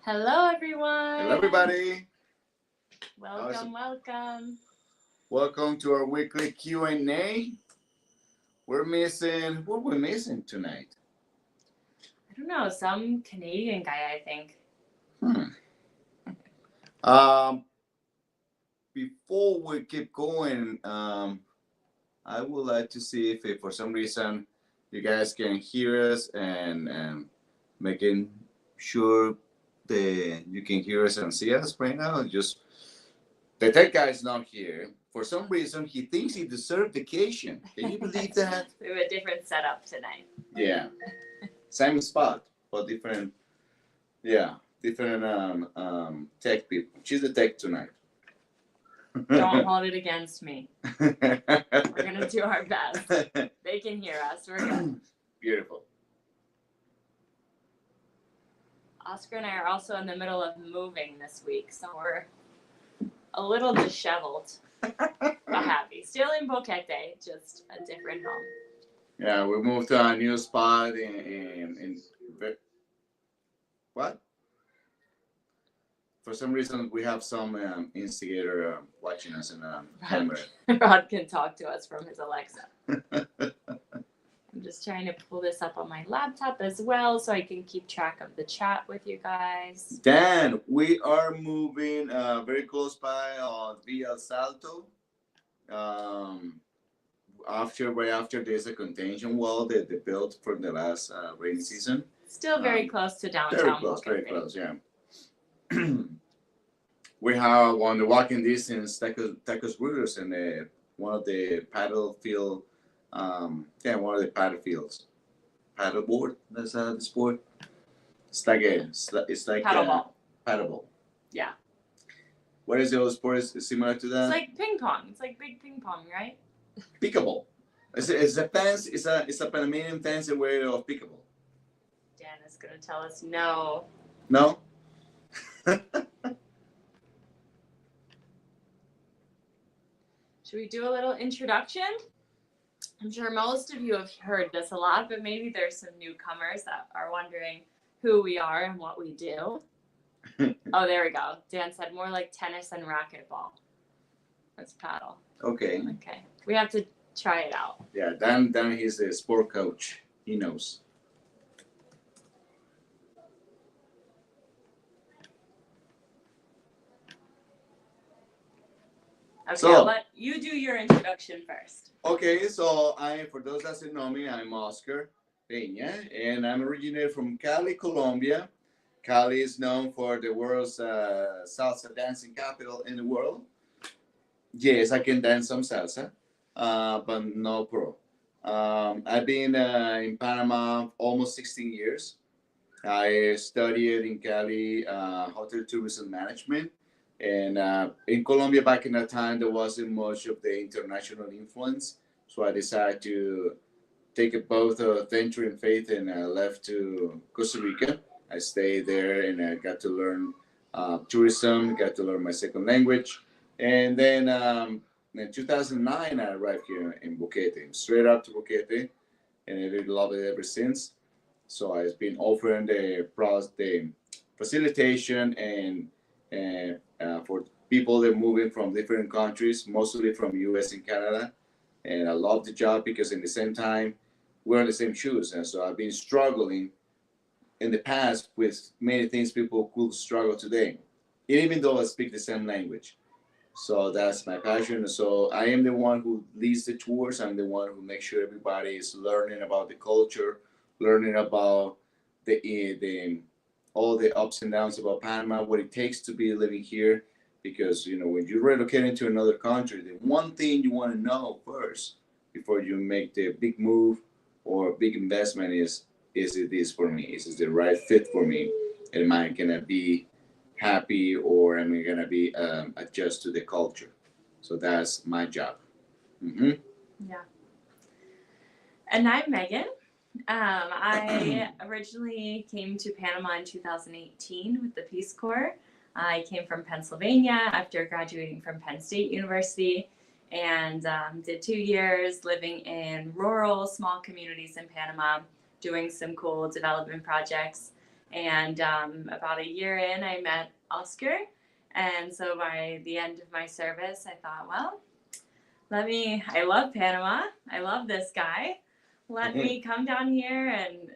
Hello, everyone. Hello, everybody. Welcome. Welcome to our weekly Q&A. What we're missing tonight? I don't know, some Canadian guy, I think. Um, Before we keep going, I would like to see if for some reason you guys can hear us and making sure that you can hear us and see us right now. Just the tech guy is not here. For some reason, he thinks he deserves vacation. Can you believe that? We have a different setup tonight. Yeah, same spot, but different. Yeah, different tech people. She's the tech tonight. Don't hold it against me. We're going to do our best. They can hear us. We're good. Beautiful. Oscar and I are also in the middle of moving this week, so we're a little disheveled, but happy. Still in Boquete, just a different home. Yeah, we moved to a new spot in what? For some reason, we have some instigator watching us in camera. Rod can talk to us from his Alexa. I'm just trying to pull this up on my laptop as well so I can keep track of the chat with you guys. Dan, we are moving very close by on Villa Salto. Right after there's a contention wall that they built for the last rainy season. Still very close to downtown. Very close, yeah. We have on the walking distance Tacos Brewers and one of the paddle field, one of the paddle fields. Paddle board, that's the sport. It's like paddleball. Paddleball. Yeah. What is the other sport is similar to that? It's like ping pong. It's like big ping pong, right? Pickleball. It's a Panamanian fancy way of pickleball. Dan is gonna tell us no. No? Should we do a little introduction? I'm sure most of you have heard this a lot, but maybe there's some newcomers that are wondering who we are and what we do. Oh, there we go. Dan said more like tennis and racquetball. Let's paddle. Okay. We have to try it out. Yeah, Dan he's the sport coach. He knows. Okay, I'll let you do your introduction first. Okay, so for those that don't know me, I'm Oscar Peña, and I'm originated from Cali, Colombia. Cali is known for the world's salsa dancing capital in the world. Yes, I can dance some salsa, but no pro. I've been in Panama almost 16 years. I studied in Cali hotel tourism management. And in Colombia back in that time, there wasn't much of the international influence. So I decided to take both venture and faith and left to Costa Rica. I stayed there and I got to learn tourism, got to learn my second language. And then in 2009, I arrived here in Boquete, straight up to Boquete, and I really love it ever since. So I've been offering the facilitation and for people that are moving from different countries, mostly from US and Canada. And I love the job because in the same time, we're in the same shoes. And so I've been struggling in the past with many things people could struggle today, even though I speak the same language. So that's my passion. So I am the one who leads the tours. I'm the one who makes sure everybody is learning about the culture, learning about the all the ups and downs about Panama, what it takes to be living here. Because, when you relocate into another country, the one thing you want to know first before you make the big move or big investment is it this for me? Is it the right fit for me? Am I going to be happy or am I going to be adjust to the culture? So that's my job. Mm-hmm. Yeah. And I'm Megan. I originally came to Panama in 2018 with the Peace Corps. I came from Pennsylvania after graduating from Penn State University and did 2 years living in rural, small communities in Panama, doing some cool development projects. And about a year in, I met Oscar. And so by the end of my service, I thought, well, I love Panama. I love this guy. Let me come down here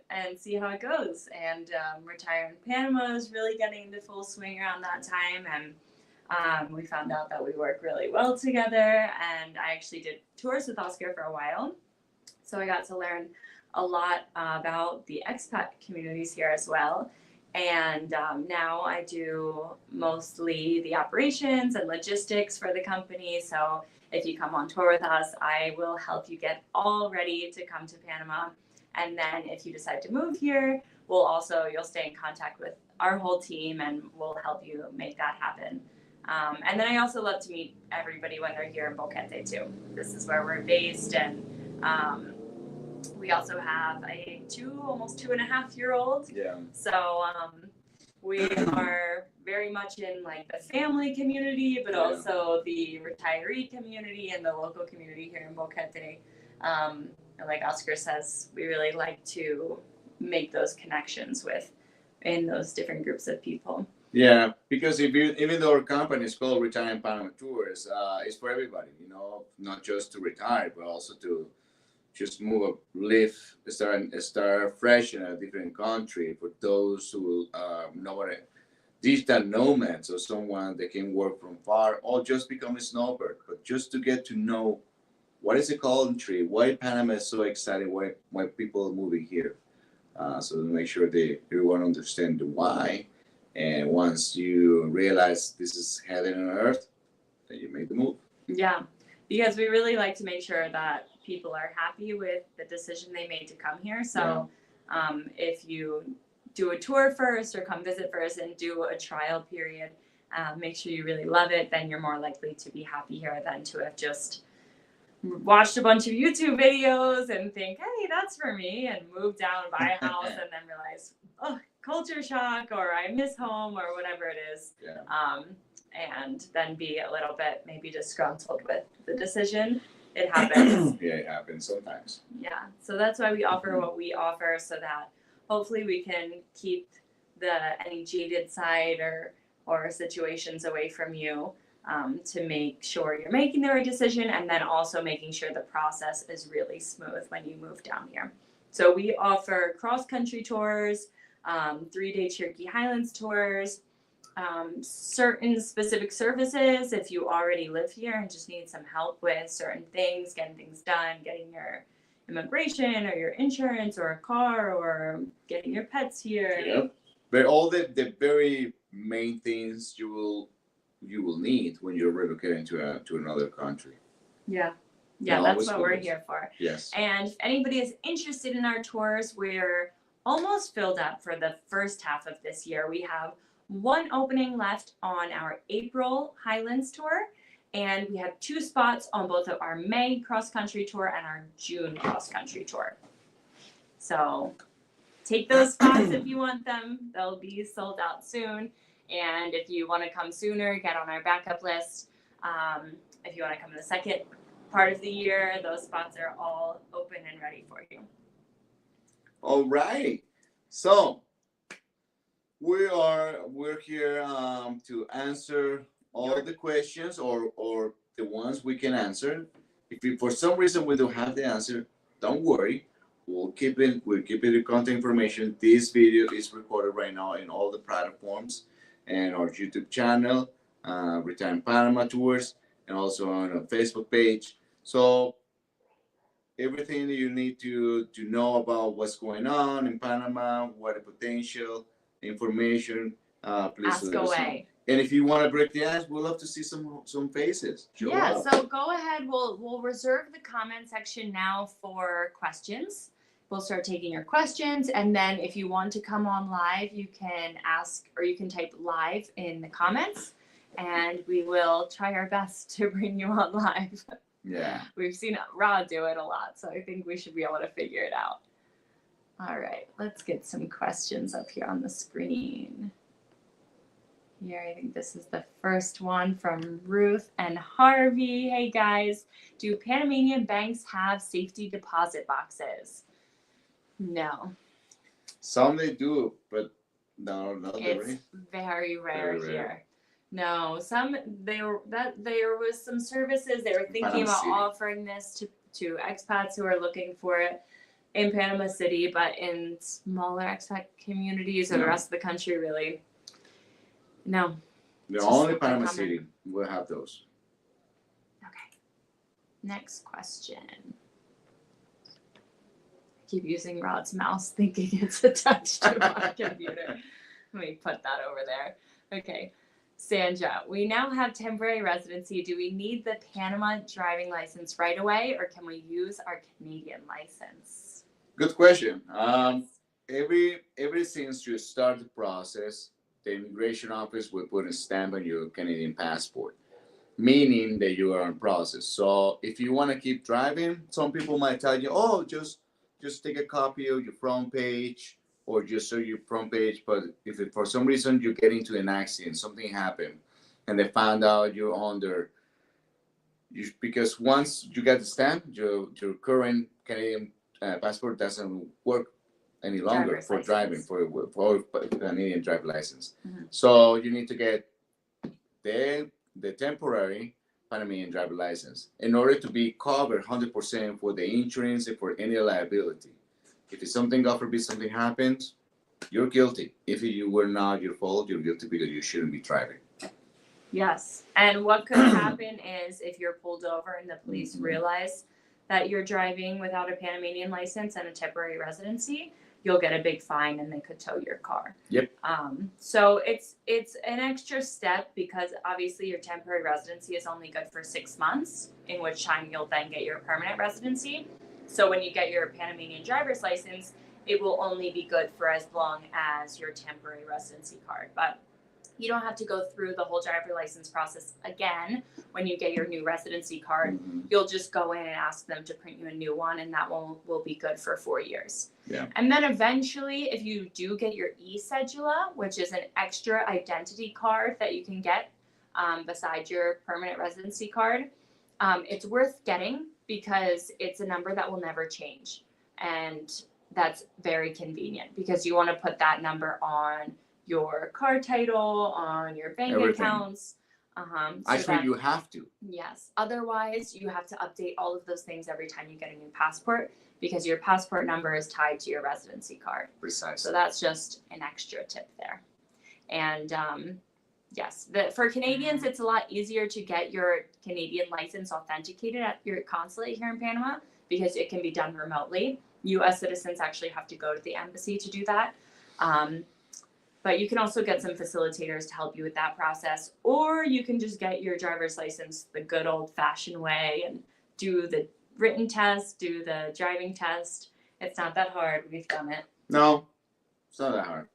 and see how it goes. And retiring in Panama is really getting into full swing around that time. And we found out that we work really well together. And I actually did tours with Oscar for a while. So I got to learn a lot about the expat communities here as well. And now I do mostly the operations and logistics for the company. So if you come on tour with us, I will help you get all ready to come to Panama. And then if you decide to move here, you'll stay in contact with our whole team and we'll help you make that happen. And then I also love to meet everybody when they're here in Boquete too. This is where we're based, and we also have a almost 2.5-year-old. Yeah. So we are very much in like the family community, but also the retiree community and the local community here in Boquete. And like Oscar says, we really like to make those connections in those different groups of people. Yeah, because even though our company is called Retiring Panama Tours, it's for everybody, not just to retire, but also to just live, start fresh in a different country. For those who know digital nomads, or someone that can work from far, or just become a snowbird, but just to get to know what is the country, why Panama is so exciting, why people are moving here. So to make sure everyone understand the why. And once you realize this is heaven on earth, then you make the move. Yeah, because we really like to make sure that people are happy with the decision they made to come here. So if you do a tour first or come visit first and do a trial period, make sure you really love it, then you're more likely to be happy here than to have just watched a bunch of YouTube videos and think, hey, that's for me, and move down and buy a house and then realize, oh, culture shock, or I miss home, or whatever it is. Yeah. And then be a little bit maybe disgruntled with the decision. It happens. Yeah, it happens sometimes. Yeah, so that's why we offer what we offer, so that hopefully we can keep any jaded side or situations away from you, to make sure you're making the right decision, and then also making sure the process is really smooth when you move down here. So we offer cross-country tours, 3-day Cherokee Highlands tours, certain specific services if you already live here and just need some help with certain things, getting things done, getting your immigration or your insurance or a car, or getting your pets here. Yep. But all the very main things you will need when you're relocating to another country. Yeah, that's what we're here for. Yes. And if anybody is interested in our tours, we're almost filled up for the first half of this year. We have one opening left on our April Highlands tour, and we have 2 spots on both of our May cross-country tour and our June cross-country tour. So take those spots if you want them. They'll be sold out soon. And if you want to come sooner, get on our backup list. If you want to come in the second part of the year, those spots are all open and ready for you. All right. So we're here to answer all the questions or the ones we can answer. If for some reason we don't have the answer, don't worry. We'll keep it the contact information. This video is recorded right now in all the platforms and our YouTube channel, Return Panama Tours, and also on a Facebook page. So everything that you need to know about what's going on in Panama, what the potential information, please ask away. And if you want to break the ice, we'll love to see some faces. So go ahead. We'll reserve the comment section now for questions. We'll start taking your questions, and then if you want to come on live, you can ask, or you can type live in the comments, and we will try our best to bring you on live. Yeah. We've seen Rod do it a lot, so I think we should be able to figure it out. All right, let's get some questions up here on the screen. Here, I think this is the first one from Ruth and Harvey. Hey guys, do Panamanian banks have safety deposit boxes? No. Some they do, but No, not It's very. very rare Very rare. here. No, there was some services they were thinking Panama about City. offering this to expats who are looking for it in Panama City, but in smaller expat communities or the No. rest of the country, really, no. The Just only not Panama common. City will have those. Okay. Next question. I keep using Rod's mouse thinking it's attached to my computer. Let me put that over there. Okay. Sandra, we now have temporary residency. Do we need the Panama driving license right away, or can we use our Canadian license? Good question. Ever since you start the process, the immigration office will put a stamp on your Canadian passport, meaning that you are in process. So if you want to keep driving, some people might tell you, "Oh, just take a copy of your front page, or just show your front page." But if for some reason you get into an accident, something happened, and they found out you're under, because once you get the stamp, your current Canadian passport doesn't work any longer Driver's for license. driving for Canadian driver license. Mhm. So you need to get the temporary Panamanian driver license in order to be covered 100% for the insurance and for any liability. If it's something, God forbid, something happens, you're guilty. If you were not your fault, you're guilty because you shouldn't be driving. Yes. And what could happen is if you're pulled over and the police Mhm. realize that you're driving without a Panamanian license and a temporary residency, you'll get a big fine and they could tow your car. Yep. So it's an extra step because obviously your temporary residency is only good for 6 months, in which time you'll then get your permanent residency. So when you get your Panamanian driver's license, it will only be good for as long as your temporary residency card. But you don't have to go through the whole driver license process again when you get your new residency card. Mhm. You'll just go in and ask them to print you a new one, and that one will be good for 4 years. Yeah. And then eventually, if you do get your e-cedula, which is an extra identity card that you can get besides your permanent residency card, it's worth getting because it's a number that will never change. And that's very convenient because you want to put that number on your car title, on your bank Everything. accounts. Actually, you have to. Yes. Otherwise, you have to update all of those things every time you get a new passport because your passport number is tied to your residency card. Precisely. So that's just an extra tip there. And yes, for Canadians, it's a lot easier to get your Canadian license authenticated at your consulate here in Panama because it can be done remotely. U.S. citizens actually have to go to the embassy to do that. But you can also get some facilitators to help you with that process, or you can just get your driver's license the good old-fashioned way and do the written test, do the driving test. It's not that hard. We've done it. No, it's not that hard.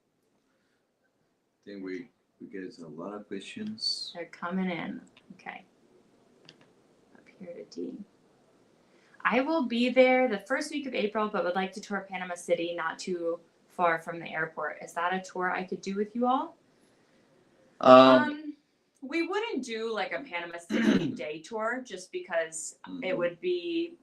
I think we get a lot of questions. They're coming in. Okay. Up here to D. I will be there the first week of April, but would like to tour Panama City, not too far from the airport. Is that a tour I could do with you all? We wouldn't do like a Panama City day tour just because it would be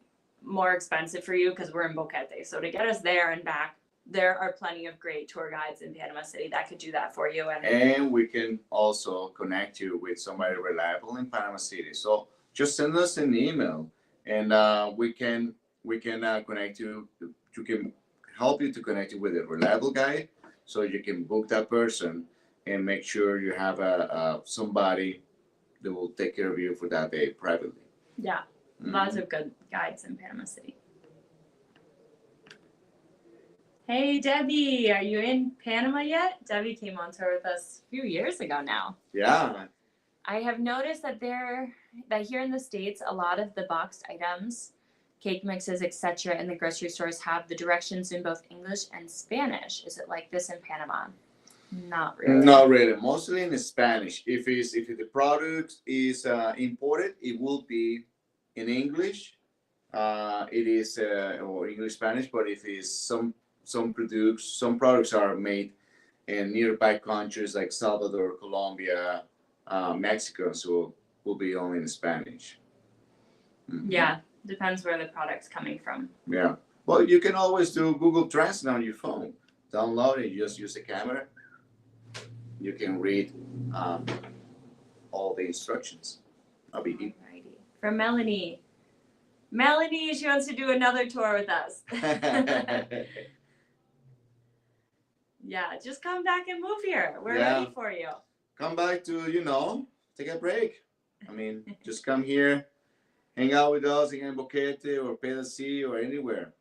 more expensive for you because we're in Boquete. So to get us there and back, there are plenty of great tour guides in Panama City that could do that for you. And we can also connect you with somebody reliable in Panama City. So just send us an email and we can connect you. You can help you to connect you with a reliable guide so you can book that person and make sure you have somebody that will take care of you for that day privately. Yeah, lots of good guides in Panama City. Hey, Debbie, are you in Panama yet? Debbie came on tour with us a few years ago now. Yeah. I have noticed that here in the States, a lot of the boxed items, cake mixes, etc., in the grocery stores have the directions in both English and Spanish. Is it like this in Panama? Not really. Not really. Mostly in Spanish. If the product is imported, it will be in English. It is or English Spanish. But if it's some products are made in nearby countries like Salvador, Colombia, Mexico, so will be only in Spanish. Mm-hmm. Yeah, depends where the product's coming from. Yeah. Well, you can always do Google Translate on your phone. Download it. Just use the camera. you can read all the instructions. I'll be here. Alrighty. From Melanie. Melanie, she wants to do another tour with us. Yeah, just come back and move here. We're ready for you. Come back to, take a break. I mean, just come here, hang out with us in Boquete or Pedasi or anywhere.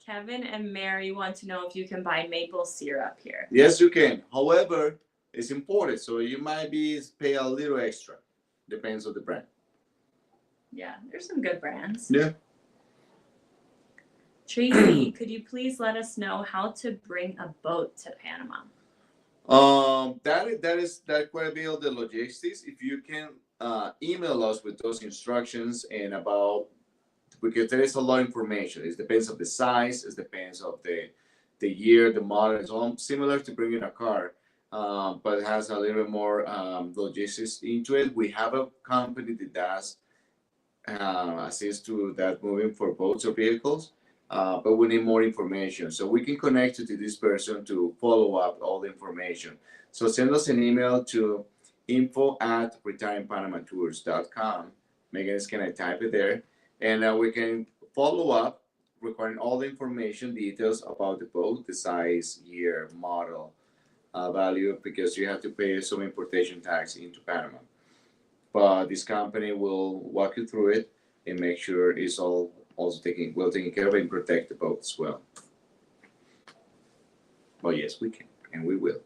Kevin and Mary want to know if you can buy maple syrup here. Yes, you can. However, it's imported, so you might pay a little extra. Depends on the brand. Yeah, there's some good brands. Yeah. Tracy, could you please let us know how to bring a boat to Panama? That quite a bit of the logistics. If you can email us with those instructions and because there is a lot of information. It depends on the size. It depends of the year, the model. It's all similar to bringing a car, but it has a little more logistics into it. We have a company that does assist to that moving for boats or vehicles, but we need more information. So we can connect you to this person to follow up all the information. So send us an email to info@retiringpanamatours.com. Megan is going to type it there. And we can follow up, recording all the information, details about the boat, the size, year, model, value, because you have to pay some importation tax into Panama. But this company will walk you through it and make sure it's all also taken care of and protect the boat as well. Oh yes, we can, and we will.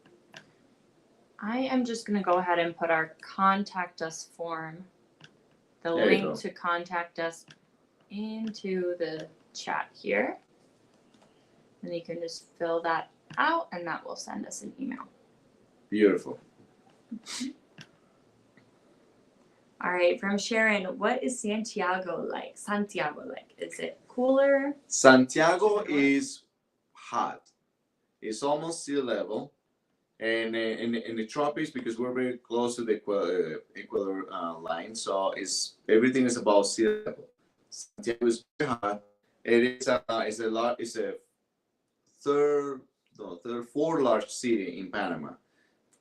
I am just going to go ahead and put our contact us form, the link to contact us, into the chat here. And you can just fill that out and that will send us an email. Beautiful. All right, from Sharon, what is Santiago like? Is it cooler? Santiago is hot. It's almost sea level. And in the tropics, because we're very close to the equator line, so everything is about sea level. Santiago is very hot. It's a fourth large city in Panama.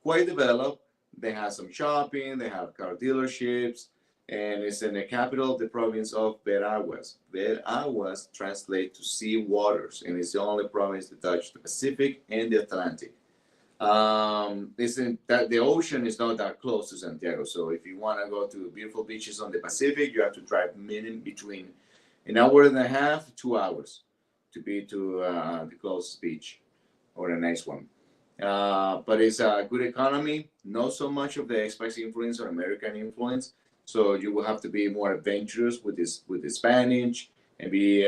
Quite developed. They have some shopping. They have car dealerships, and it's in the capital of the province of Veraguas. Veraguas translates to sea waters, and it's the only province to touch the Pacific and the Atlantic. The ocean is not that close to Santiago, so if you want to go to beautiful beaches on the Pacific, you have to drive between an hour and a half to 2 hours to be to the closest beach or a nice one. But it's a good economy, not so much of the expat influence or American influence, so you will have to be more adventurous with the Spanish and be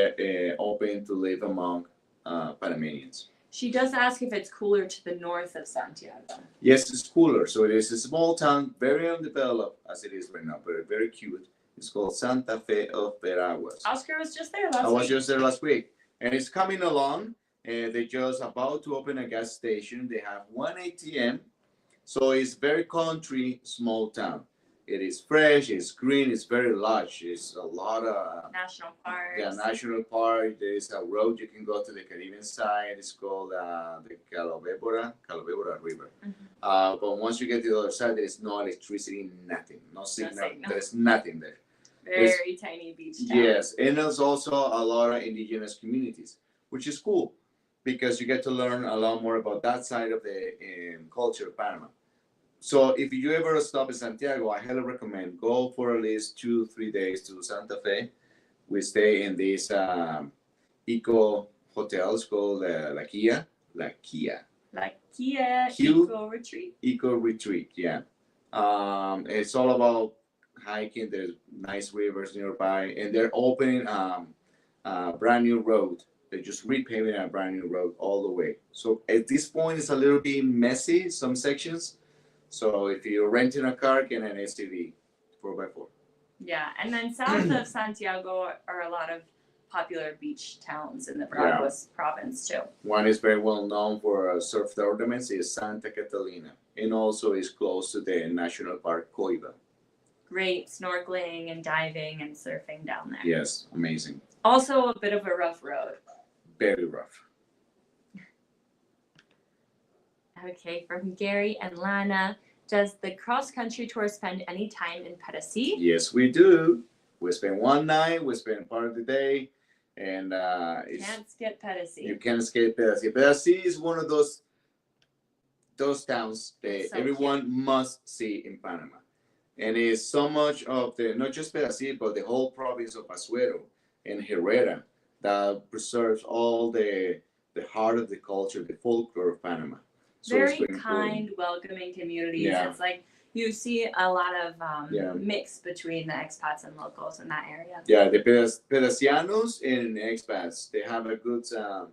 open to live among Panamanians. She does ask if it's cooler to the north of Santiago. Yes, it's cooler. So it is a small town, very undeveloped as it is right now, but very cute. It's called Santa Fe of Veraguas. Oscar was just there last week. I was just there last week. And it's coming along. And they're just about to open a gas station. They have one ATM. So it's very country, small town. It is fresh, it's green, it's very large. It's a lot of national parks. Yeah, national park. There is a road you can go to the Caribbean side. It's called the Calavebora River. Mm-hmm. But once you get to the other side, there is no electricity, nothing, no signal. There's nothing there. Very tiny beach town. Yes, and there's also a lot of indigenous communities, which is cool because you get to learn a lot more about that side of the culture of Panama. So if you ever stop in Santiago, I highly recommend go for at least 2-3 days to Santa Fe. We stay in these eco hotels called La Kia Eco Retreat. Eco Retreat, yeah. It's all about hiking. There's nice rivers nearby, and they're opening a brand new road. They're just repaving a brand new road all the way. So at this point, it's a little bit messy, some sections. So if you're renting a car, get an SUV 4x4. Yeah, and then south of Santiago are a lot of popular beach towns in the Veraguas province too. One is very well known for surf tournaments is Santa Catalina, and also is close to the National Park Coiba. Great snorkeling and diving and surfing down there. Yes, amazing. Also a bit of a rough road. Very rough. Okay, from Gary and Lana. Does the cross-country tour spend any time in Pedasi? Yes, we do. We spend one night, we spend part of the day, and Can't skip Pedasi. you can't escape Pedasi. Pedasi is one of those towns that So everyone cute. must see in Panama. And it's so much of the, not just Pedasi, but the whole province of Azuero and Herrera that preserves all the heart of the culture, the folklore of Panama. So Very kind, welcoming communities. Yeah. It's like you see a lot of Yeah. mix between the expats and locals in that area. Yeah, the Pedasianos and expats, they have a good a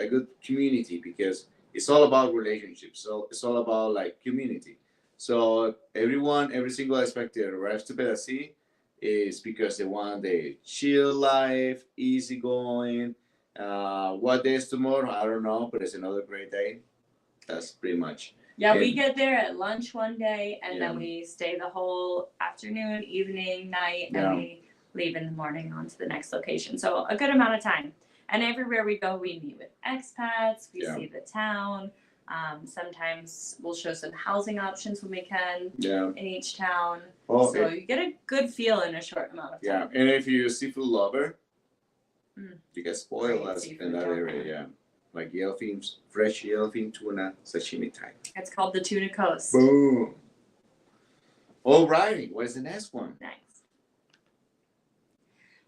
good community because it's all about relationships. So it's all about like community. So every single expat that arrives to Pedasi is because they want the chill life, easy going. What day is tomorrow? I don't know, but it's another great day. That's pretty much. Yeah, we get there at lunch one day, and Yeah. then we stay the whole afternoon, evening, night, Yeah. and we leave in the morning on to the next location. So a good amount of time. And everywhere we go, we meet with expats, we Yeah. see the town. Sometimes we'll show some housing options when we can Yeah. in each town. Oh, So you get a good feel in a short amount of yeah, time. and if you're a seafood lover, Mm. you get spoiled Great in seafood, that don't area. they? Yeah, like yellowfin, fresh yellowfin tuna sashimi type. It's called the Tuna Coast. Boom. Alrighty, what is the next one? Nice.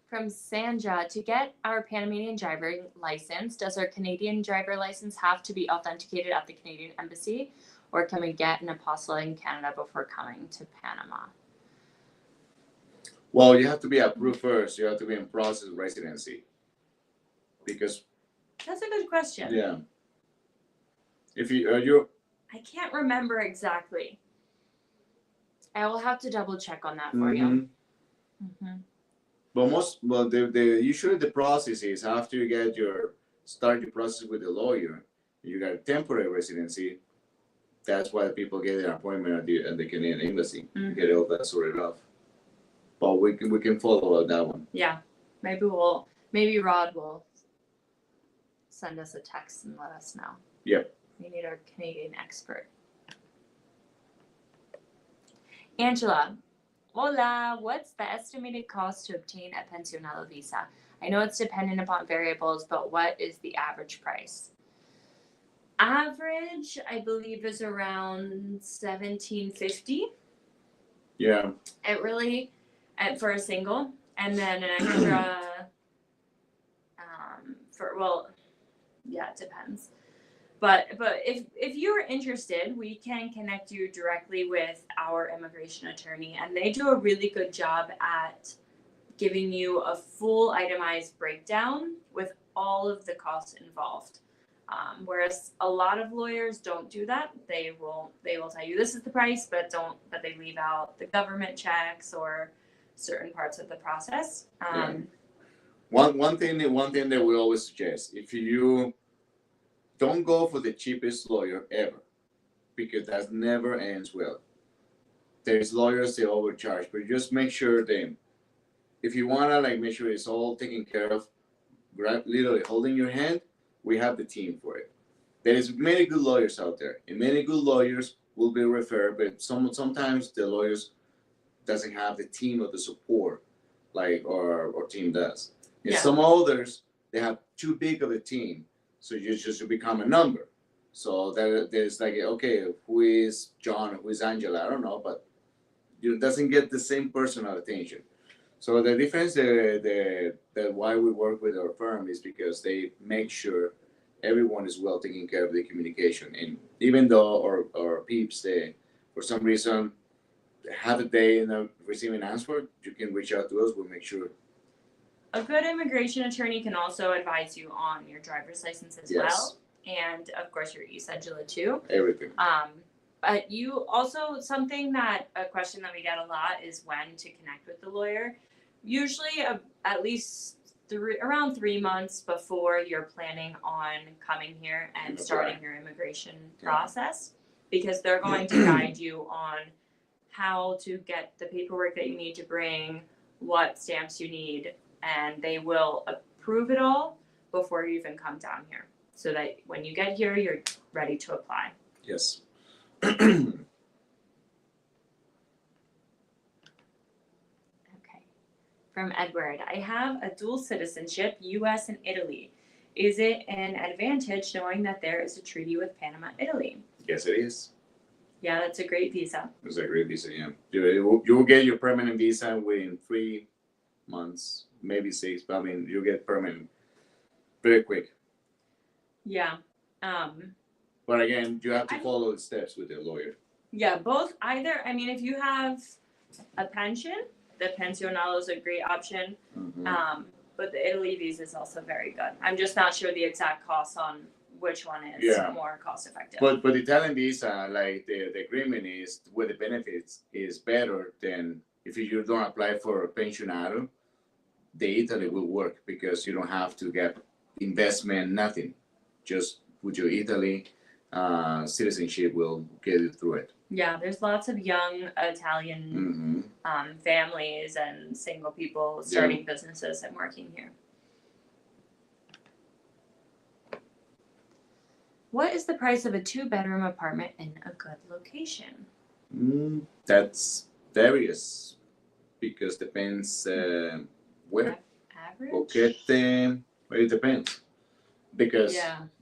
From Sandra, to get our Panamanian driver license, does our Canadian driver license have to be authenticated at the Canadian Embassy, or can we get an apostille in Canada before coming to Panama? Well, you have to be approved first. You have to be in process of residency. Because That's a good question. yeah, if you I can't remember exactly. I will have to double check on that for you. Mm-hmm. But the usually the process is after you start your process with the lawyer, you got a temporary residency. That's why people get an appointment at the Canadian Embassy. Mm-hmm. Get all that sorted off. But we can follow up that one. Yeah, maybe Rod will send us a text and let us know. Yep. We need our Canadian expert. Angela, hola, what's the estimated cost to obtain a pensionado visa? I know it's dependent upon variables, but what is the average price? Average, I believe, is around $1,750. Yeah. It really, for a single, and then an extra, it depends. But if you're interested, we can connect you directly with our immigration attorney, and they do a really good job at giving you a full itemized breakdown with all of the costs involved. Whereas a lot of lawyers don't do that. They will tell you this is the price, but they leave out the government checks or certain parts of the process. One thing that we always suggest, if you don't go for the cheapest lawyer ever, because that never ends well. There's lawyers they overcharge, but just make sure if you wanna make sure it's all taken care of, literally holding your hand, we have the team for it. There is many good lawyers out there, and many good lawyers will be referred, but sometimes the lawyers doesn't have the team of the support like our team does. And some others, they have too big of a team, so you just become a number. So there's like, okay, who is John, who is Angela? I don't know, but it doesn't get the same personal attention. So the difference that why we work with our firm is because they make sure everyone is well taken care of the communication. And even though our peeps, they, for some reason, have a day in receiving an answer, you can reach out to us. We'll make sure. A good immigration attorney can also advise you on your driver's license as well. And of course your e-cedula too. Everything. But you also, a question that we get a lot is when to connect with the lawyer. Usually at least around 3 months before you're planning on coming here and starting your immigration process, because they're going to guide you on how to get the paperwork that you need to bring, what stamps you need, and they will approve it all before you even come down here. so that when you get here, you're ready to apply. Yes. Okay. From Edward, I have a dual citizenship, U.S. and Italy. Is it an advantage knowing that there is a treaty with Panama, Italy? Yes, it is. Yeah, that's a great visa. It's a great visa, yeah. You will get your permanent visa within 3 months, maybe 6, but I mean, you get permanent very quick. Yeah. But again, you have to follow the steps with the lawyer. Yeah, both either. I mean, if you have a pension, the pensionado is a great option. Mm-hmm. But the Italy visa is also very good. I'm just not sure the exact cost on which one is more cost effective. But the Italian visa, like the agreement is with the benefits is better than if you don't apply for a pensionado, the Italy will work because you don't have to get investment, nothing. Just with your Italy citizenship will get you through it. Yeah, there's lots of young Italian families and single people starting businesses and working here. What is the price of a 2-bedroom apartment in a good location? That's various because depends where. Average? Boquete, well, it depends. Because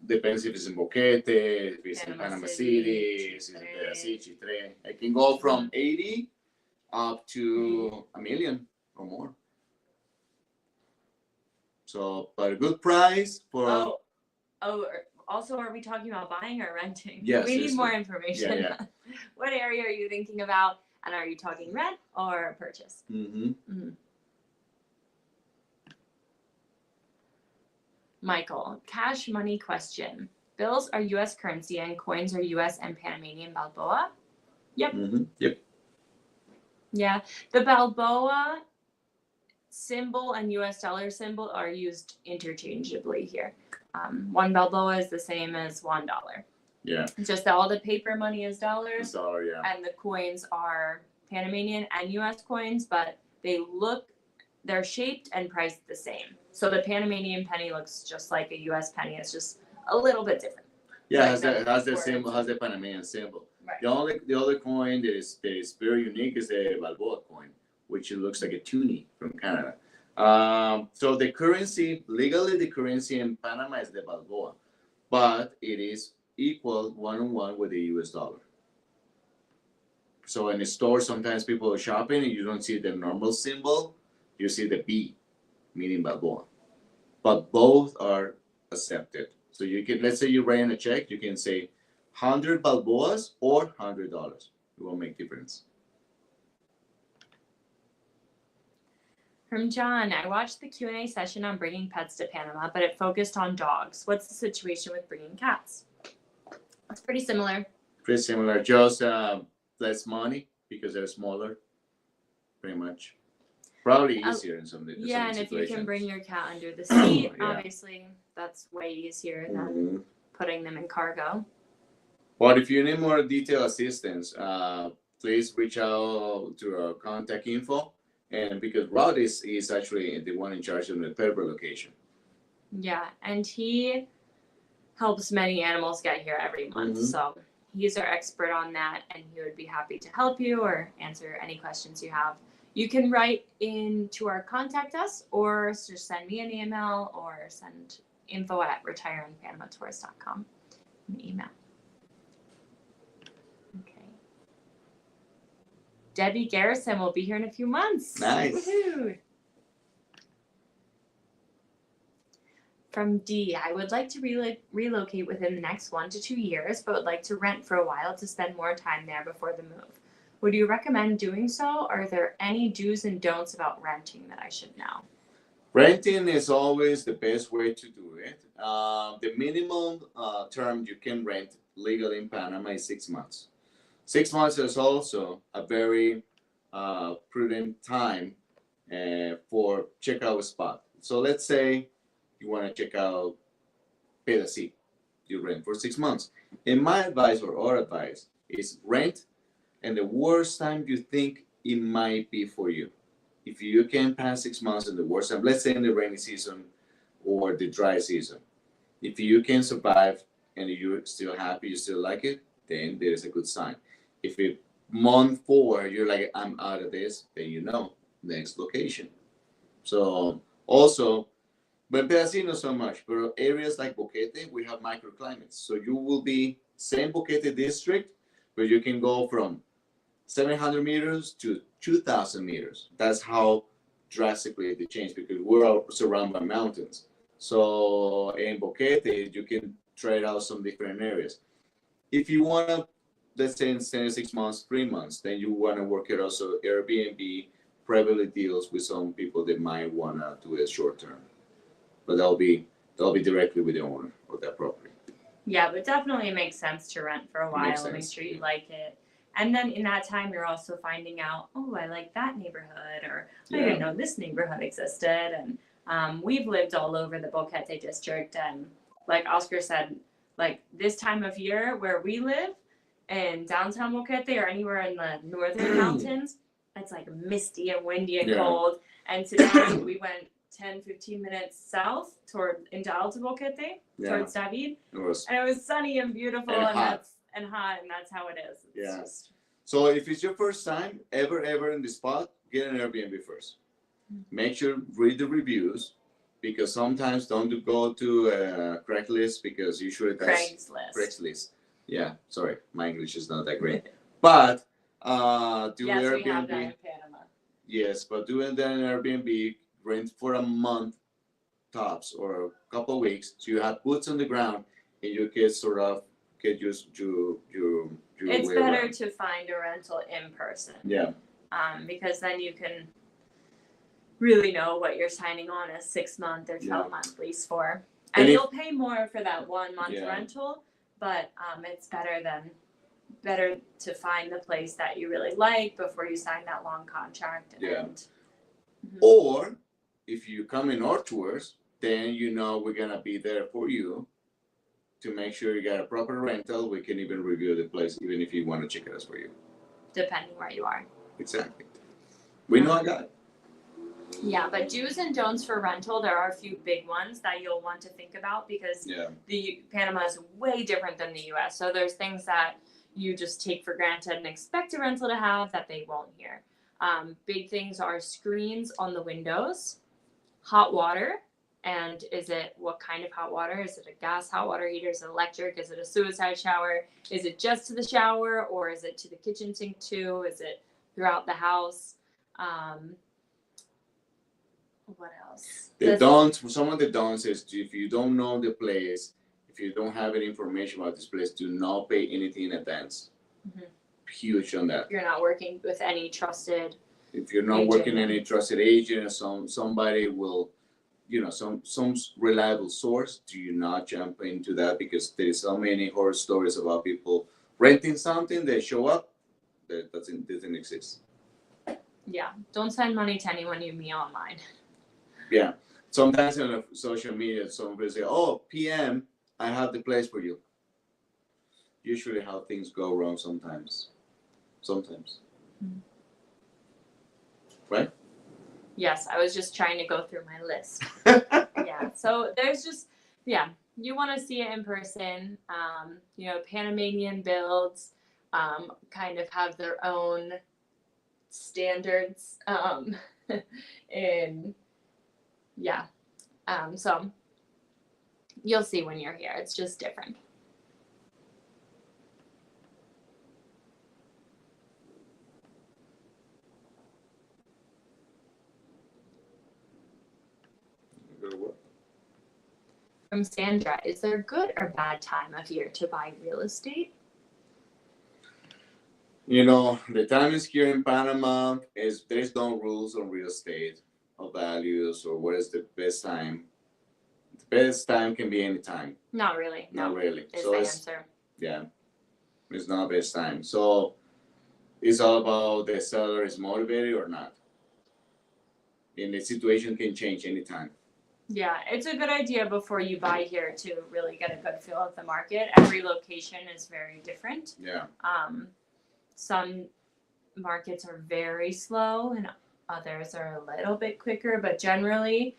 depends if it's in Boquete, if it's in Panama City, if it's in Pedacito, Chitre. It can go from 80 up to $1 million or more. So, but a good price for. Also, are we talking about buying or renting? Yes. We need more information. Yeah. What area are you thinking about? And are you talking rent or purchase? Michael, cash money question. Bills are U.S. currency and coins are U.S. and Panamanian Balboa? Yep. Yep. Yeah. The Balboa symbol and U.S. dollar symbol are used interchangeably here. One Balboa is the same as $1. Yeah. Just that all the paper money is dollars. Dollar, yeah. And the coins are Panamanian and U.S. coins, but they're shaped and priced the same. So the Panamanian penny looks just like a U.S. penny. It's just a little bit different. Yeah, has the symbol, has the Panamanian symbol. Right. The other coin that is very unique is the Balboa coin, which looks like a toonie from Canada. So the currency, legally the currency in Panama is the Balboa, but it is equal 1-on-1 with the US dollar. So in the store, sometimes people are shopping and you don't see the normal symbol, you see the B, meaning Balboa. But both are accepted. So you can, let's say you're writing a check, you can say 100 Balboas or $100. It won't make difference. From John, I watched the Q&A session on bringing pets to Panama, but it focused on dogs. What's the situation with bringing cats? It's pretty similar. Pretty similar, just less money because they're smaller, pretty much. Probably easier in some situations. Yeah, and if you can bring your cat under the seat, obviously that's way easier than putting them in cargo. But if you need more detailed assistance, please reach out to our contact info. And because Rod is actually the one in charge of the pet relocation. Yeah, and he helps many animals get here every month. So he's our expert on that, and he would be happy to help you or answer any questions you have. You can write into our contact us or just send me an email or send info@retiringpanamatourist.com an email. Okay. Debbie Garrison will be here in a few months. Nice. Woohoo. From D, I would like to relocate within the next 1 to 2 years, but would like to rent for a while to spend more time there before the move. Would you recommend doing so? Are there any do's and don'ts about renting that I should know? Renting is always the best way to do it. The minimum term you can rent legally in Panama is 6 months. 6 months is also a very prudent time for check out a spot. So let's say you want to check out Pedacito. You rent for 6 months. And my advice or our advice is rent and the worst time you think it might be for you. If you can pass 6 months in the worst time, let's say in the rainy season or the dry season, If you can survive and you're still happy, you still like it, then there is a good sign. If it month 4 you're like, I'm out of this, then you know, next location. So also, but Pedacito not so much, but areas like Boquete, we have microclimates. So you will be same Boquete district, but you can go from 700 meters to 2,000 meters. That's how drastically they change because we're all surrounded by mountains. So in Boquete, you can trade out some different areas. If you want to, let's say in 6 months, 3 months, then you want to work it also Airbnb privately deals with some people that might want to do it short term, but that'll be directly with the owner of that property. Yeah, but definitely makes sense to rent for a Makes while. Make sense. sure you like it. And then in that time, you're also finding out, oh, I like that neighborhood, or I didn't know this neighborhood existed. And we've lived all over the Boquete district. And like Oscar said, like this time of year where we live in downtown Boquete or anywhere in the northern mountains, it's like misty and windy and cold. And today we went 10-15 minutes south into Alto Boquete, towards David. And it was sunny and beautiful and hot. And that's how it is. It's just... So if it's your first time ever in the spot, get an Airbnb first. Make sure read the reviews, because sometimes don't go to Craigslist, because usually that's Craigslist. Yeah, sorry, my English is not that great. But do Airbnb. We have that in Panama. Yes, but doing that in Airbnb, rent for a month tops or a couple of weeks, so you have boots on the ground and you can sort of get used to your it's way better around. To find a rental in person. Yeah. Because then you can really know what you're signing on a 6-month or 12-month lease for, and you'll pay more for that 1 month rental, but it's better to find the place that you really like before you sign that long contract. Or if you come in our tours, then you know we're gonna be there for you to make sure you got a proper rental. We can even review the place, even if you want to check it out for you. Depending where you are. Exactly. We know a guy. Yeah, but do's and don'ts for rental, there are a few big ones that you'll want to think about, because the Panama is way different than the US. So there's things that you just take for granted and expect a rental to have that they won't here. Big things are screens on the windows, hot water, and what kind of hot water? Is it a gas hot water heater? Is it electric? Is it a suicide shower? Is it just to the shower, or is it to the kitchen sink too? Is it throughout the house? What else? Some of the don'ts is, if you don't know the place, if you don't have any information about this place, do not pay anything in advance. Huge on that. You're not working with any trusted. If you're not working any trusted agent, somebody will, some reliable source. Do not jump into that, because there's so many horror stories about people renting something, they show up, that doesn't exist. Yeah, don't send money to anyone you meet online. Yeah, sometimes on social media, somebody say, "Oh, PM, I have the place for you." Usually, how things go wrong sometimes. Right? Yes, I was just trying to go through my list. So there's just, you want to see it in person. Panamanian builds kind of have their own standards. So you'll see when you're here. It's just different. From Sandra, is there a good or bad time of year to buy real estate? The time is here in Panama there's no rules on real estate or values or what is the best time. The best time can be any time. Not really. Not really. Is the answer. Yeah, it's not best time. So it's all about the seller is motivated or not. And the situation can change anytime. Yeah, it's a good idea before you buy here to really get a good feel of the market. Every location is very different. Yeah. Some markets are very slow and others are a little bit quicker, but generally,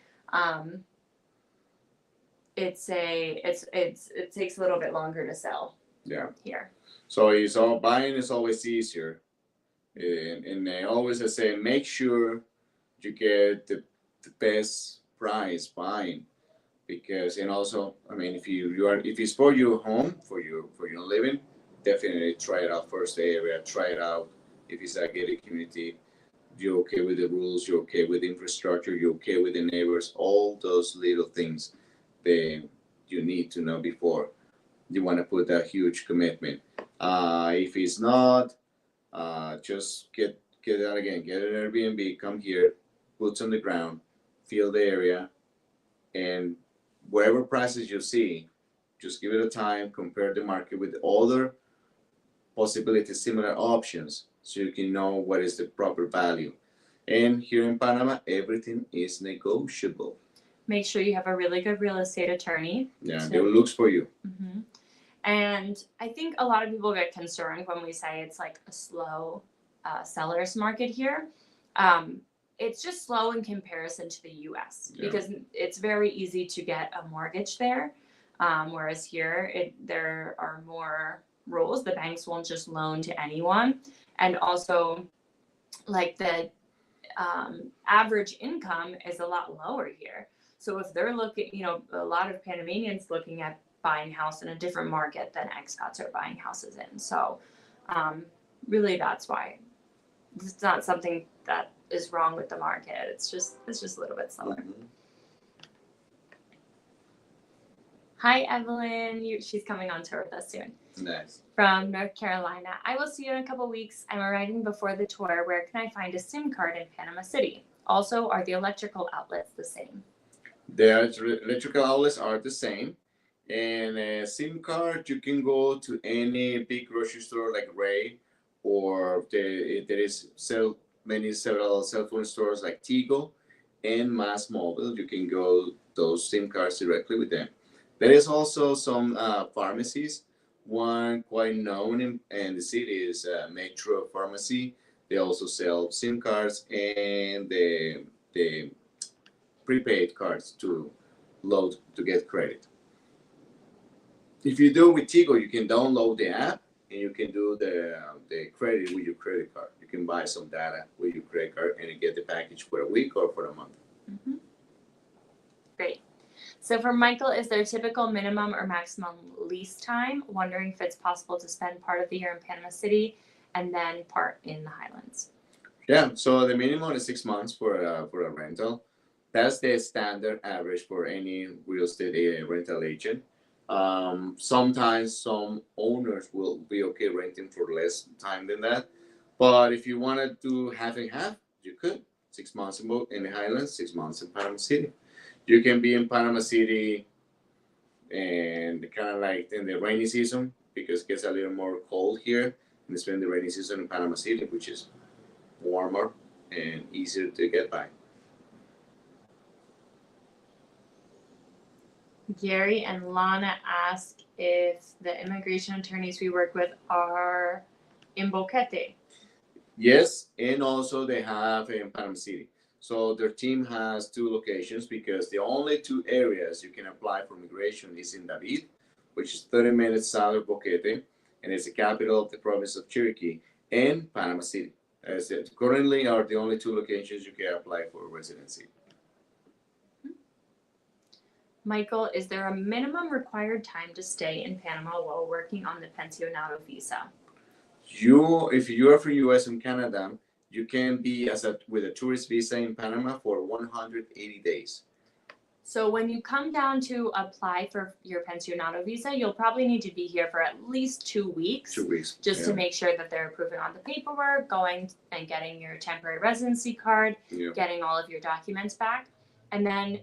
it takes a little bit longer to sell. Yeah. Here. So buying is always easier, and I always say make sure you get the best price buying, because and also I mean if it's for your home for your living, definitely try it out first, the area, try it out. If it's a gated community, you're okay with the rules, you're okay with the infrastructure, you're okay with the neighbors, all those little things that you need to know before you want to put a huge commitment. If it's not, just get out again, get an Airbnb, come here, boots on the ground, feel the area, and whatever prices you see, just give it a time, compare the market with other possibilities, similar options, so you can know what is the proper value. And here in Panama, everything is negotiable. Make sure you have a really good real estate attorney. Yeah, they will look for you. Mm-hmm. And I think a lot of people get concerned when we say it's like a slow seller's market here. It's just slow in comparison to the U.S. because it's very easy to get a mortgage there, whereas here there are more rules. The banks won't just loan to anyone, and also like the average income is a lot lower here. So if they're looking, a lot of Panamanians looking at buying house in a different market than expats are buying houses in. So really that's why it's not something that is wrong with the market. It's just a little bit slower. Mm-hmm. Hi, Evelyn. She's coming on tour with us soon. Nice. From North Carolina. I will see you in a couple weeks. I'm arriving before the tour. Where can I find a SIM card in Panama City? Also, are the electrical outlets the same? The electrical outlets are the same. And a SIM card, you can go to any big grocery store like Ray, or there is several cell phone stores like Tigo and Mass Mobile. You can go those SIM cards directly with them. There is also some pharmacies. One quite known in the city is Metro Pharmacy. They also sell SIM cards and the prepaid cards to load to get credit. If you do it with Tigo, you can download the app and you can do the credit with your credit card. You can buy some data with your credit card and you get the package for a week or for a month. Mm-hmm. Great. So for Michael, is there a typical minimum or maximum lease time? Wondering if it's possible to spend part of the year in Panama City and then part in the Highlands. Yeah, so the minimum is 6 months for a rental. That's the standard average for any real estate rental agent. Sometimes some owners will be okay renting for less time than that. But if you want to do half and half, you could. 6 months in the Highlands, 6 months in Panama City. You can be in Panama City and kind of like in the rainy season because it gets a little more cold here, and spend the rainy season in Panama City, which is warmer and easier to get by. Gary and Lana ask if the immigration attorneys we work with are in Boquete. Yes, and also they have in Panama City. So their team has 2 locations because the only 2 areas you can apply for immigration is in David, which is 30 minutes south of Boquete, and it's the capital of the province of Chiriquí, and Panama City. As it currently are the only 2 locations you can apply for residency. Michael, is there a minimum required time to stay in Panama while working on the pensionado visa? If you are from U.S. and Canada, you can be with a tourist visa in Panama for 180 days. So when you come down to apply for your pensionado visa, you'll probably need to be here for at least 2 weeks. 2 weeks. Just to make sure that they're approving on the paperwork, going and getting your temporary residency card, getting all of your documents back, and then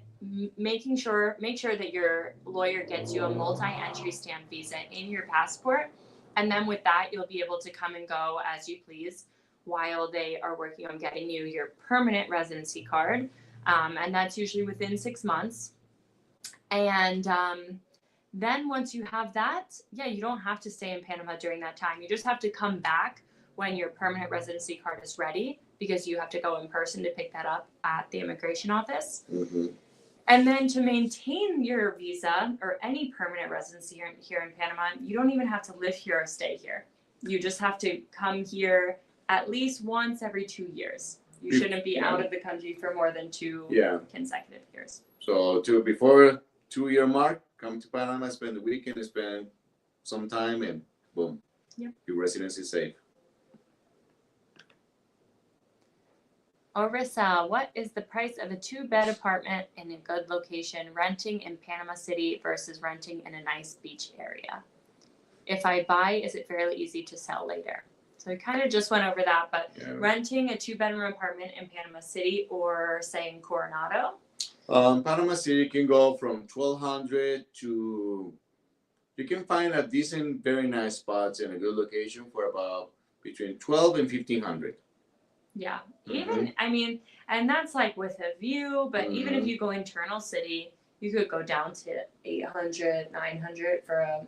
make sure that your lawyer gets you a multi-entry stamp visa in your passport. And then with that, you'll be able to come and go as you please while they are working on getting you your permanent residency card. And that's usually within 6 months. And then once you have that, you don't have to stay in Panama during that time. You just have to come back when your permanent residency card is ready, because you have to go in person to pick that up at the immigration office. Mm-hmm. And then to maintain your visa or any permanent residency here in Panama, you don't even have to live here or stay here. You just have to come here at least once every 2 years. You shouldn't be out of the country for more than 2 consecutive years. So before 2-year mark, come to Panama, spend the weekend, spend some time, and boom, your residency is safe. Orissa, what is the price of a 2-bed apartment in a good location, renting in Panama City versus renting in a nice beach area? If I buy, is it fairly easy to sell later? So we kind of just went over that, but renting a 2-bedroom apartment in Panama City or say in Coronado? Panama City can go from $1,200 to, you can find a decent, very nice spots in a good location for about between $1,200 and $1,500. Yeah, even, I mean, and that's like with a view, but even if you go internal city, you could go down to $800, $900 for a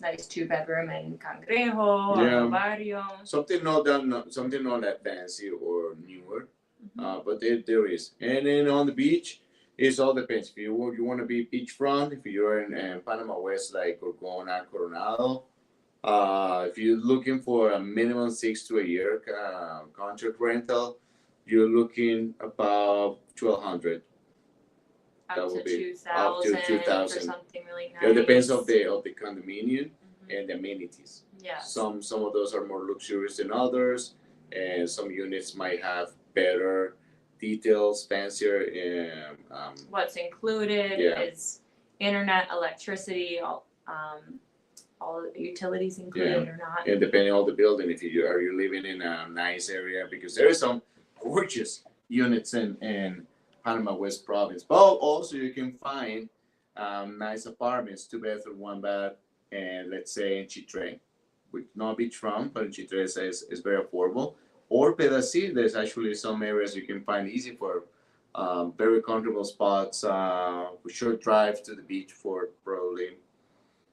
nice 2-bedroom in Cangrejo or Barrio. Something not that fancy or newer, but there is. And then on the beach, it all depends. If you want to be beachfront, if you're in Panama West, like Gorgona, Coronado, if you're looking for a minimum 6 to a year contract rental, you're looking about $1,200. Up to 2,000 for something really nice. It depends of the condominium and the amenities. Yeah. Some of those are more luxurious than others, and some units might have better details, fancier. What's included is internet, electricity, all utilities included or not. And depending on the building, if you're living in a nice area, because there are some gorgeous units in Panama West Province. But also you can find nice apartments, 2-bedroom, 1-bath, and let's say in Chitre, with not beachfront, but in Chitre is very affordable. Or Pedací, there's actually some areas you can find easy for very comfortable spots, with short drive to the beach for probably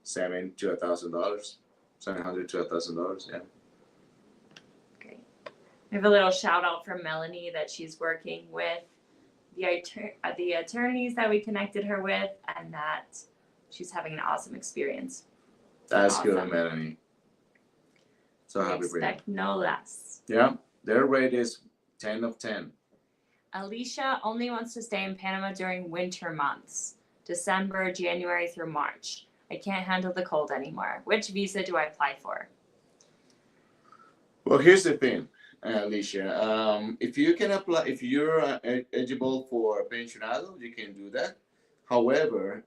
$700 to $1,000. Yeah. Great. We have a little shout out from Melanie that she's working with the attorneys that we connected her with, and that she's having an awesome experience. That's awesome. Good, Melanie. So happy for you. Expect no less. Yeah, their rate is 10 of 10. Alicia only wants to stay in Panama during winter months, December, January through March. I can't handle the cold anymore. Which visa do I apply for? Well, here's the thing, Alicia. If you can apply, if you're eligible for pensionado, you can do that. However,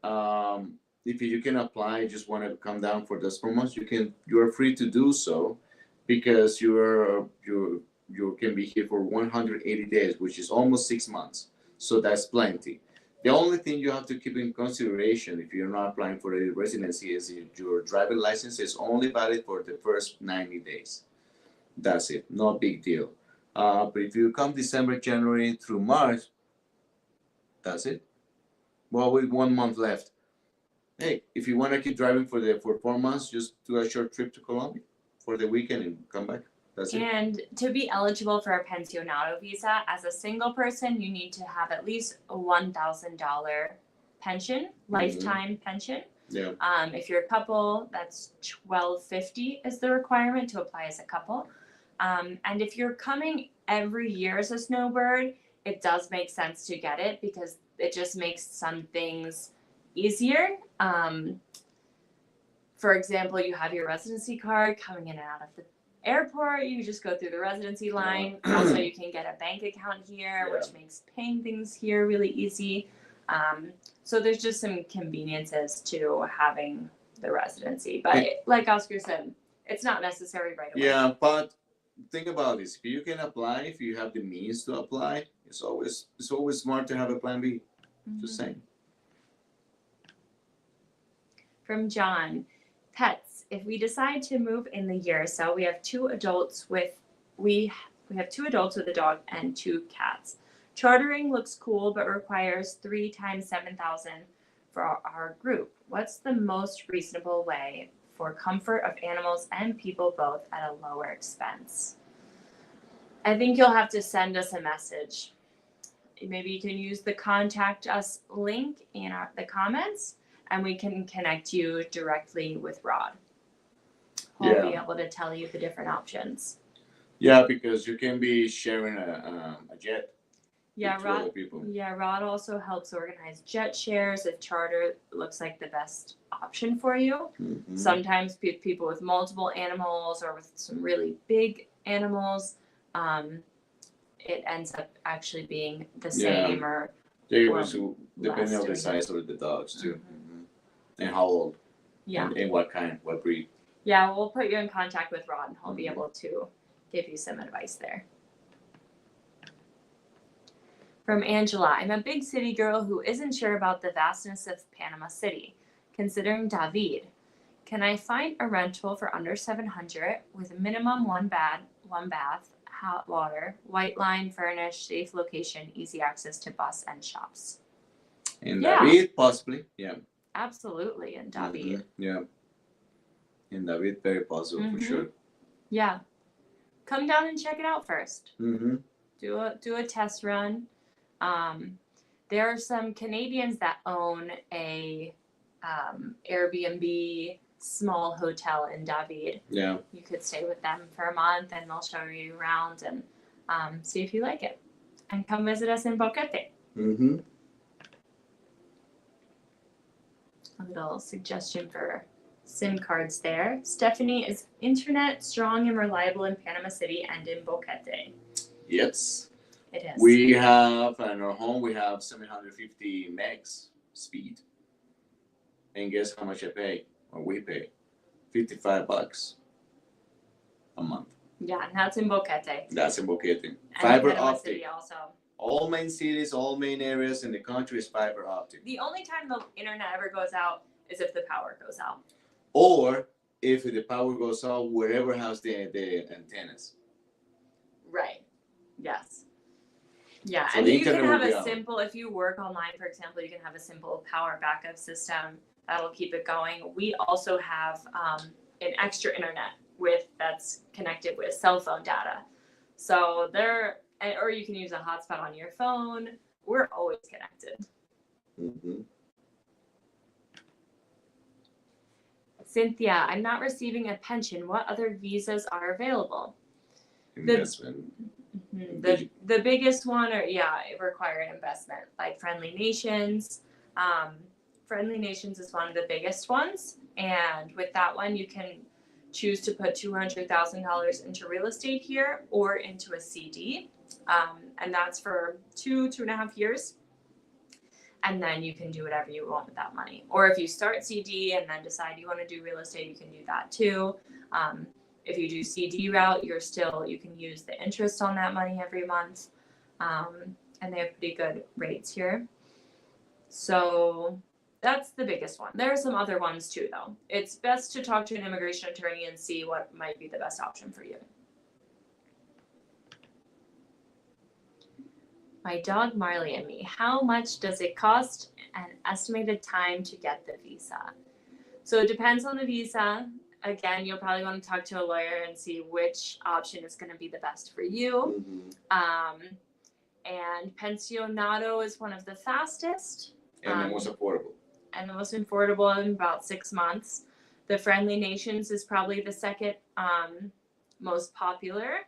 if you can apply, just want to come down for those 4 months, you're free to do so, because you can be here for 180 days, which is almost 6 months. So that's plenty. The only thing you have to keep in consideration if you're not applying for a residency is your driving license is only valid for the first 90 days. That's it. No big deal. But if you come December, January through March, that's it. Well, with 1 month left. Hey, if you want to keep driving for 4 months, just do a short trip to Colombia for the weekend and come back. That's it. And to be eligible for a pensionado visa, as a single person, you need to have at least a $1,000 pension, lifetime pension. Yeah. If you're a couple, that's $1,250 is the requirement to apply as a couple. And if you're coming every year as a snowbird, it does make sense to get it, because it just makes some things easier. For example, you have your residency card coming in and out of the airport, you just go through the residency line. Also, you can get a bank account here, which makes paying things here really easy. So there's just some conveniences to having the residency. But like Oscar said, it's not necessary right away. Yeah, but think about this. If you can apply, if you have the means to apply, it's always smart to have a plan B. Just saying. From John, pets. If we decide to move in the year or so, we have 2 adults with a dog and 2 cats. Chartering looks cool, but requires 3 times $7,000 for our group. What's the most reasonable way for comfort of animals and people both at a lower expense? I think you'll have to send us a message. maybe you can use the contact us link in the comments, and we can connect you directly with Rod. He'll be able to tell you the different options. Yeah, because you can be sharing a jet. Yeah, with Rod. other people. Yeah, Rod also helps organize jet shares if charter looks like the best option for you. Mm-hmm. Sometimes people with multiple animals or with some really big animals, it ends up actually being the same or depending on the size of the dogs too, and how old. Yeah. And what kind, what breed. Yeah, we'll put you in contact with Rod, and he'll be able to give you some advice there. From Angela, I'm a big city girl who isn't sure about the vastness of Panama City. Considering David, can I find a rental for under $700 with a minimum one bath, hot water, white line, furnished, safe location, easy access to bus and shops? In David, possibly, yeah. Absolutely, in David. Yeah. In David, very possible for sure. Yeah. Come down and check it out first. Do a test run. There are some Canadians that own a Airbnb small hotel in David. Yeah. You could stay with them for a month, and they'll show you around and see if you like it. And come visit us in Boquete. A little suggestion for SIM cards there. Stephanie, is internet strong and reliable in Panama City and in Boquete? Yes. It is. We have, in our home, we have 750 megs speed. And guess how much I pay, or we pay? $55 a month. Yeah, and that's in Boquete. That's in Boquete. And Fiber Panama optic. City also. All main cities, all main areas in the country is fiber optic. The only time the internet ever goes out is if the power goes out. Or if the power goes out, wherever has the antennas. Right. Yes. Yeah, So and you can have a out. simple, if you work online, for example, you can have a simple power backup system that'll keep it going. We also have an extra internet that's connected with cell phone data. So or you can use a hotspot on your phone. We're always connected. Cynthia, I'm not receiving a pension. What other visas are available? Investment. The biggest one require an investment, like Friendly Nations. Friendly Nations is one of the biggest ones, and with that one you can choose to put $200,000 into real estate here or into a CD, and that's for 2.5 years, and then you can do whatever you want with that money. Or if you start CD and then decide you want to do real estate, you can do that too. If you do CD route, you can use the interest on that money every month. And they have pretty good rates here. So that's the biggest one. There are some other ones too, though. It's best to talk to an immigration attorney and see what might be the best option for you. My dog Marley and me. How much does it cost and estimated time to get the visa? So it depends on the visa. Again, you'll probably want to talk to a lawyer and see which option is going to be the best for you. And Pensionado is one of the fastest. And the most affordable. And the most affordable in about 6 months. The Friendly Nations is probably the second most popular.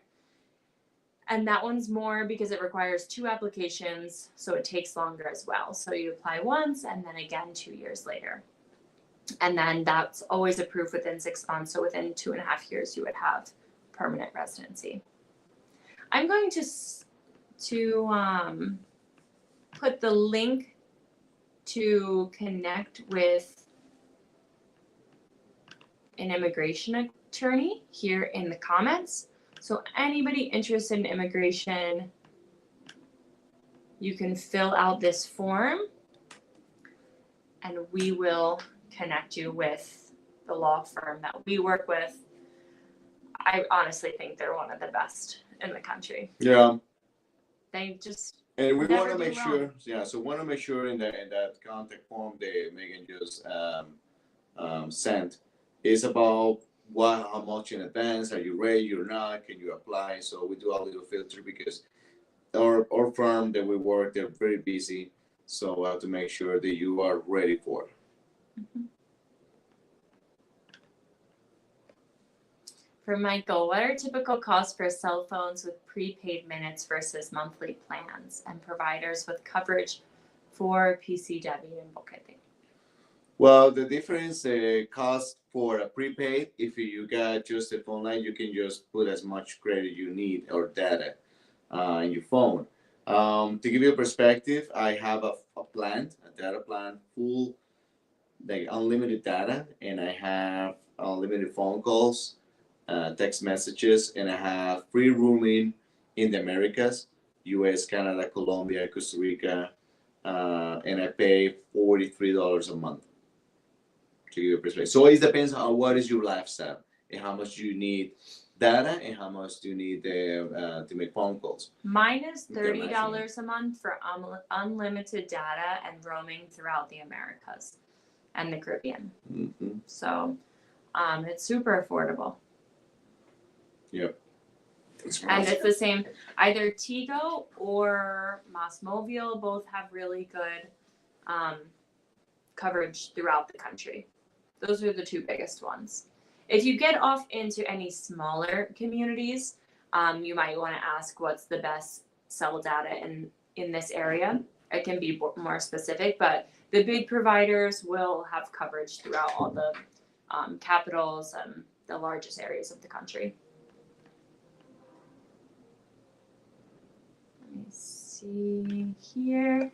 And that one's more because it requires 2 applications, so it takes longer as well. So you apply once and then again 2 years later. And then that's always approved within 6 months. So within 2.5 years, you would have permanent residency. I'm going to put the link to connect with an immigration attorney here in the comments. So anybody interested in immigration, you can fill out this form and we will connect you with the law firm that we work with. I honestly think they're one of the best in the country. Yeah. They just and we want to make sure. Yeah. So want to make sure in that contact form that Megan just sent is about how much in advance are you ready? You're not. Can you apply? So we do a little filter because our firm that we work, they're very busy, so we have to make sure that you are ready for it. Mhm. For Michael, what are typical costs for cell phones with prepaid minutes versus monthly plans and providers with coverage for PCW and Boquete? Well, the difference cost for a prepaid, if you got just a phone line, you can just put as much credit you need or data in your phone. To give you a perspective, I have a plan, a data plan, full like unlimited data, and I have unlimited phone calls, text messages, and I have free rooming in the Americas, U.S., Canada, Colombia, Costa Rica, and I pay $43 a month to give you a perspective. So it depends on what is your lifestyle and how much you need data and how much do you need to make phone calls. Mine is $30 a month for unlimited data and roaming throughout the Americas and the Caribbean. Mm-hmm. So it's super affordable. Yep. And it's the same, either Tigo or Mosmovil both have really good coverage throughout the country. Those are the two biggest ones. If you get off into any smaller communities, you might want to ask what's the best cell data in this area. It can be more specific, but the big providers will have coverage throughout all the capitals and the largest areas of the country. Let me see here.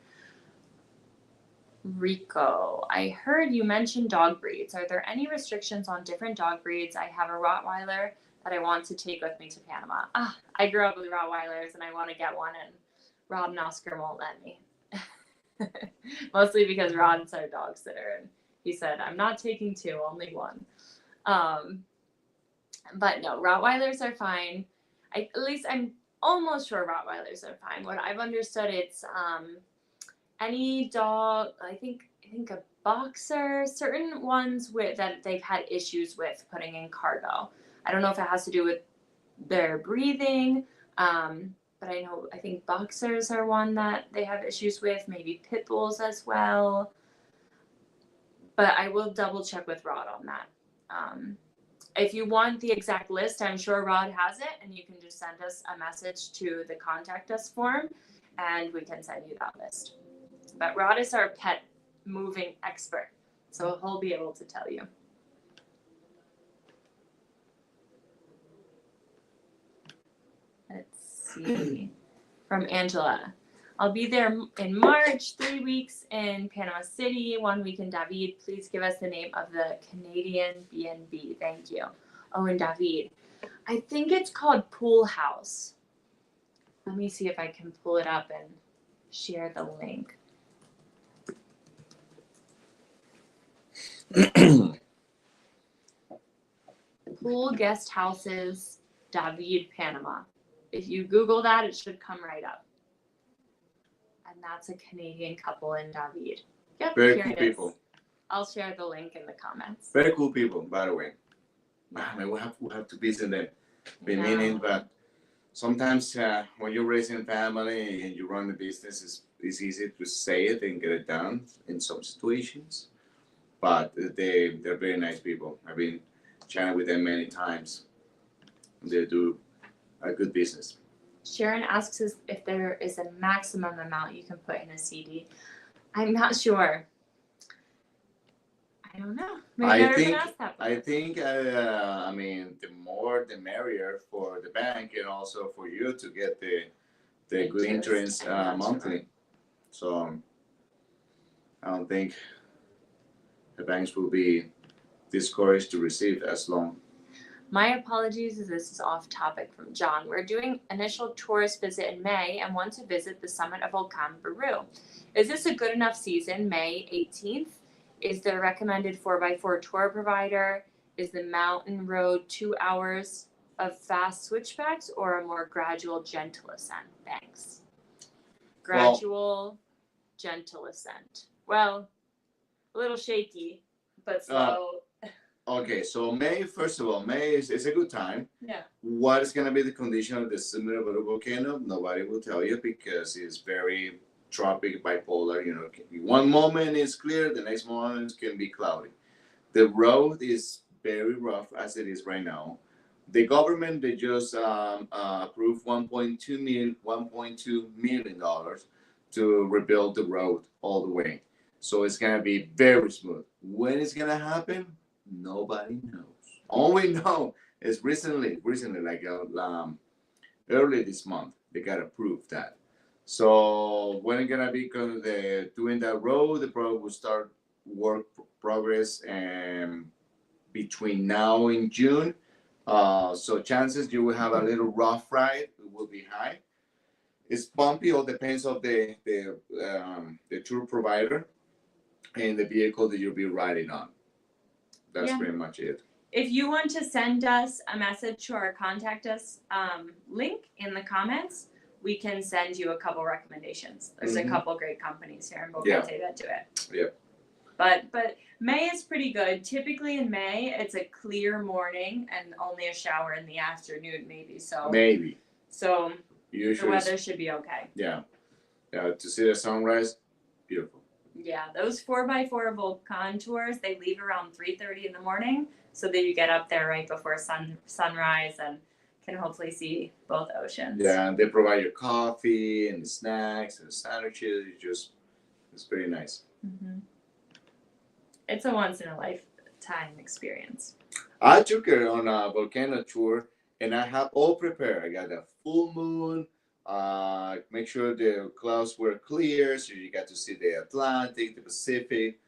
Rico, I heard you mention dog breeds. Are there any restrictions on different dog breeds? I have a Rottweiler that I want to take with me to Panama. I grew up with Rottweilers and I want to get one, and Rob and Oscar won't let me. Mostly because Rod's our dog sitter, and he said, I'm not taking two, only one. But no, Rottweilers are fine. At least I'm almost sure Rottweilers are fine. What I've understood, it's any dog, I think a boxer, certain ones that they've had issues with putting in cargo. I don't know if it has to do with their breathing, but I think boxers are one that they have issues with, maybe pit bulls as well. But I will double check with Rod on that. If you want the exact list, I'm sure Rod has it, and you can just send us a message to the contact us form, and we can send you that list. But Rod is our pet moving expert, so he'll be able to tell you. Let's see. From Angela. I'll be there in March, 3 weeks in Panama City, 1 week in David. Please give us the name of the Canadian B&B. Thank you. Oh, in David. I think it's called Pool House. Let me see if I can pull it up and share the link. Pool Guest Houses, David, Panama. If you Google that, it should come right up. And that's a Canadian couple in David. Yep, Very here cool it people. is. I'll share the link in the comments. Very cool people, by the way. I mean, we have to visit them. Been meaning, but sometimes when you're raising a family and you run a business, it's easy to say it and get it done in some situations. But they're very nice people. I've been chatting with them many times. They do a good business. Sharon asks us if there is a maximum amount you can put in a CD. I'm not sure. I don't know. I think I mean, the more the merrier for the bank and also for you to get the good interest monthly. So I don't think the banks will be discouraged to receive as long. My apologies if this is off topic from John. We're doing initial tourist visit in May and want to visit the summit of Volcan Baru. Is this a good enough season, May 18th? Is there a recommended 4x4 tour provider? Is the mountain road 2 hours of fast switchbacks or a more gradual, gentle ascent? Thanks. Gradual, gentle ascent. Well, a little shaky, but slow. Okay, so May, first of all, May is a good time. Yeah. What is going to be the condition of the similar volcano? Nobody will tell you because it's very tropic, bipolar. You know, one moment is clear, the next moment can be cloudy. The road is very rough as it is right now. The government they just approved 1.2 million dollars to rebuild the road all the way. So it's gonna be very smooth. When it's gonna happen, nobody knows. All we know is recently, like early this month, they got approved that. So when it's gonna be doing that road, the project will start work progress and between now and June. So chances you will have a little rough ride. It will be high. It's bumpy. All depends of the tour provider and the vehicle that you'll be riding on. That's Yeah. pretty much it. If you want to send us a message to our contact us link in the comments, we can send you a couple recommendations. There's a couple great companies here in Bogotá that do it. Yeah. But May is pretty good. Typically in May, it's a clear morning and only a shower in the afternoon, maybe. So So usually the weather should be okay. Yeah. To see the sunrise, beautiful. Yeah, those 4x4 Volcan tours, they leave around 3:30 in the morning, so that you get up there right before sunrise and can hopefully see both oceans. Yeah, and they provide your coffee and the snacks and the sandwiches. It's very nice. Mm-hmm. It's a once in a lifetime experience. I took her on a volcano tour, and I have all prepared. I got a full moon. Make sure the clouds were clear, so you got to see the Atlantic, the Pacific.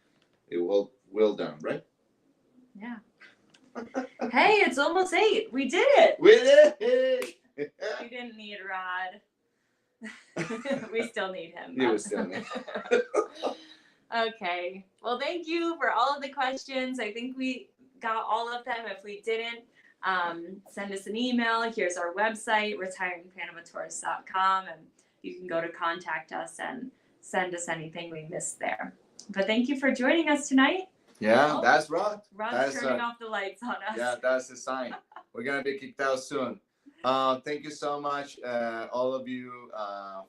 It well done, right? Yeah. Hey, it's almost 8. We did it. We did it. We didn't need Rod. We still need him. You still need. Okay. Well, thank you for all of the questions. I think we got all of them. If we didn't, send us an email. Here's our website, retiringpanamatourist.com, and you can go to contact us and send us anything we missed there. But thank you for joining us tonight. Yeah, that's Rod. Rod's turning off the lights on us. Yeah, that's the sign. We're going to be kicked out soon. Thank you so much, all of you,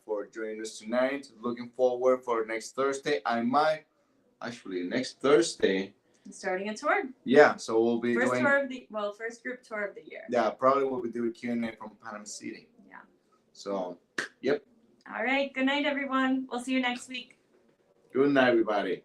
for joining us tonight. Looking forward for next Thursday. Next Thursday. Starting a tour. Yeah, so we'll be first group tour of the year. Yeah, probably we'll be doing Q&A from Panama City. Yeah. So, yep. All right. Good night, everyone. We'll see you next week. Good night, everybody.